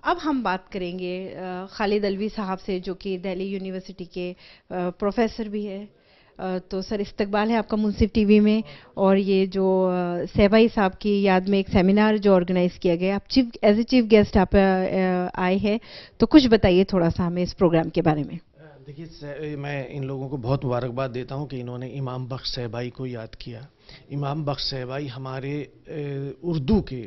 اب ہم بات کریں گے خالد علوی صاحب سے، جو کہ دہلی یونیورسٹی کے پروفیسر بھی ہے. تو سر، استقبال ہے آپ کا منصف ٹی وی میں. اور یہ جو صہبائی صاحب کی یاد میں ایک سیمینار جو آرگنائز کیا گیا، آپ ایز اے چیف گیسٹ آپ آئے ہیں، تو کچھ بتائیے تھوڑا سا ہمیں اس پروگرام کے بارے میں. دیکھیے، میں ان لوگوں کو بہت مبارکباد دیتا ہوں کہ انہوں نے امام بخش صہبائی کو یاد کیا. امام بخش صہبائی ہمارے اردو کے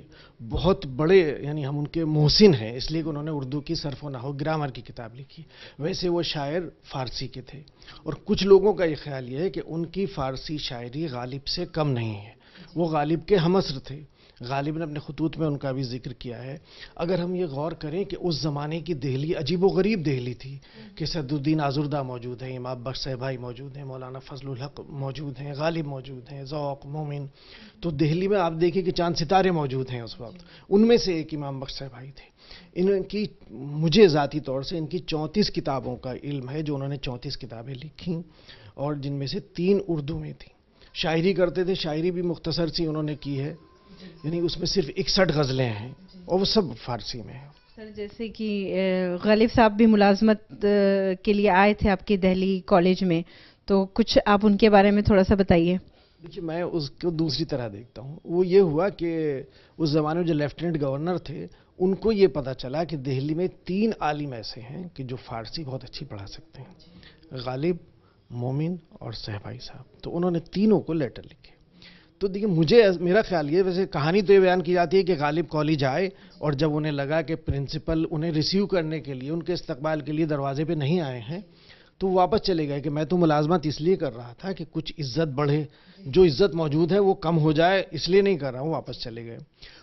بہت بڑے، یعنی ہم ان کے محسن ہیں، اس لیے کہ انہوں نے اردو کی صرف و نحو گرامر کی کتاب لکھی. ویسے وہ شاعر فارسی کے تھے، اور کچھ لوگوں کا یہ خیال یہ ہے کہ ان کی فارسی شاعری غالب سے کم نہیں ہے. وہ غالب کے ہم عصر تھے. غالب نے اپنے خطوط میں ان کا بھی ذکر کیا ہے. اگر ہم یہ غور کریں کہ اس زمانے کی دہلی عجیب و غریب دہلی تھی، کہ سعد الدین آزردہ موجود ہیں، امام بخش صہبائی موجود ہیں، مولانا فضل الحق موجود ہیں، غالب موجود ہیں، ذوق، مومن. تو دہلی میں آپ دیکھیں کہ چاند ستارے موجود ہیں اس وقت. ان میں سے ایک امام بخش صہبائی تھے. ان کی، مجھے ذاتی طور سے ان کی 34 کتابوں کا علم ہے، جو انہوں نے 34 کتابیں لکھیں، اور جن میں سے 3 اردو میں تھیں. شاعری کرتے تھے، شاعری بھی مختصر سی انہوں نے کی ہے، یعنی اس میں صرف 61 غزلیں ہیں، اور وہ سب فارسی میں ہیں. سر، جیسے کہ غالب صاحب بھی ملازمت کے لیے آئے تھے آپ کے دہلی کالج میں، تو کچھ آپ ان کے بارے میں تھوڑا سا بتائیے. دیکھیے، میں اس کو دوسری طرح دیکھتا ہوں. وہ یہ ہوا کہ اس زمانے میں جو لیفٹیننٹ گورنر تھے، ان کو یہ پتا چلا کہ دہلی میں 3 عالم ایسے ہیں کہ جو فارسی بہت اچھی پڑھا سکتے ہیں، غالب، مومن اور صہبائی صاحب. تو انہوں نے تینوں کو لیٹر لکھے. تو دیکھیے، میرا خیال یہ، ویسے کہانی تو یہ بیان کی جاتی ہے کہ غالب کالج آئے، اور جب انہیں لگا کہ پرنسپل انہیں ریسیو کرنے کے لیے، ان کے استقبال کے لیے دروازے پہ نہیں آئے ہیں، تو واپس چلے گئے کہ میں تو ملازمت اس لیے کر رہا تھا کہ کچھ عزت بڑھے، جو عزت موجود ہے وہ کم ہو جائے، اس لیے نہیں کر رہا ہوں. واپس چلے گئے.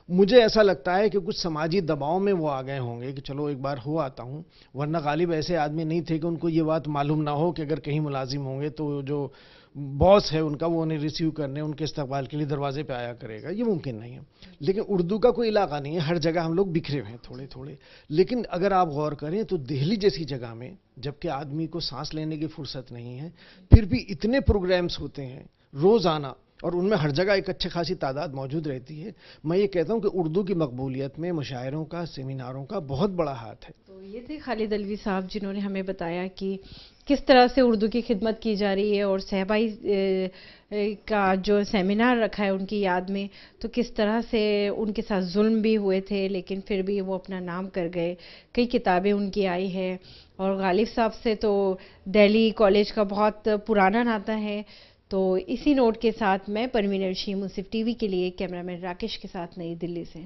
مجھے ایسا لگتا ہے کہ کچھ سماجی دباؤ میں وہ آ گئے ہوں گے کہ چلو ایک بار ہو آتا ہوں. ورنہ غالب ایسے آدمی نہیں تھے کہ ان کو یہ بات معلوم نہ ہو کہ اگر کہیں ملازم ہوں گے تو جو باس ہے ان کا، وہ انہیں ریسیو کرنے، ان کے استقبال کے لیے دروازے پہ آیا کرے گا. یہ ممکن نہیں ہے. لیکن اردو کا کوئی علاقہ نہیں ہے، ہر جگہ ہم لوگ بکھرے ہوئے ہیں تھوڑے تھوڑے. لیکن اگر آپ غور کریں تو دہلی جیسی جگہ میں، جبکہ آدمی کو سانس لینے کی فرصت نہیں ہے، پھر بھی اتنے پروگرامز ہوتے ہیں روزانہ، اور ان میں ہر جگہ ایک اچھی خاصی تعداد موجود رہتی ہے. میں یہ کہتا ہوں کہ اردو کی مقبولیت میں مشاعروں کا، سیمیناروں کا بہت بڑا ہاتھ ہے. تو یہ تھے خالد علوی صاحب، جنہوں نے ہمیں بتایا کہ کس طرح سے اردو کی خدمت کی جا رہی ہے، اور صہبائی کا جو سیمینار رکھا ہے ان کی یاد میں، تو کس طرح سے ان کے ساتھ ظلم بھی ہوئے تھے، لیکن پھر بھی وہ اپنا نام کر گئے. کئی کتابیں ان کی آئی ہیں، اور غالب صاحب سے تو دہلی کالج کا بہت پرانا ناطہ ہے. تو اسی نوٹ کے ساتھ میں پروین ارشی، منصف ٹی وی کے لیے کیمرہ مین راکش کے ساتھ نئی دلی سے.